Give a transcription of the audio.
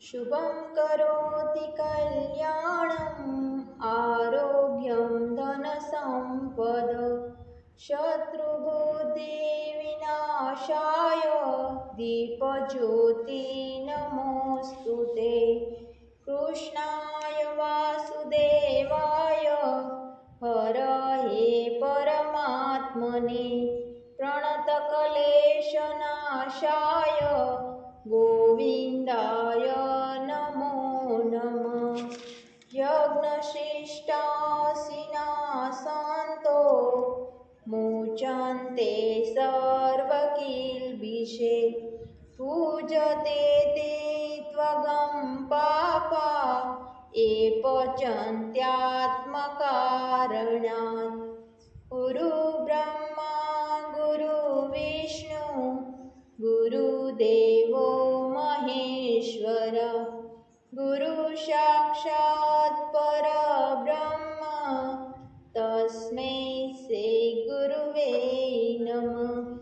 शुभं करोति कल्याणम् आरोग्यं धनसम्पद शत्रुबुद्धिविनाशाय दीपज्योति नमोऽस्तु ते कृष्णाय वासुदेवाय हरये परमात्मने प्रणतक्लेशनाशाय गोविन्दाय नमो नमः। यज्ञशिष्टासिनासन्तो मुचन्ते सर्वकिल्बिषे पूजते ते त्वगं पापा ये पचन्त्यात्मकारणात् गुरुब्रह्मा गुरुविष्णु गुरुदेवो महेश्वर गुरुसाक्षात् परब्रह्म तस्मै श्री गुरुवे नमः।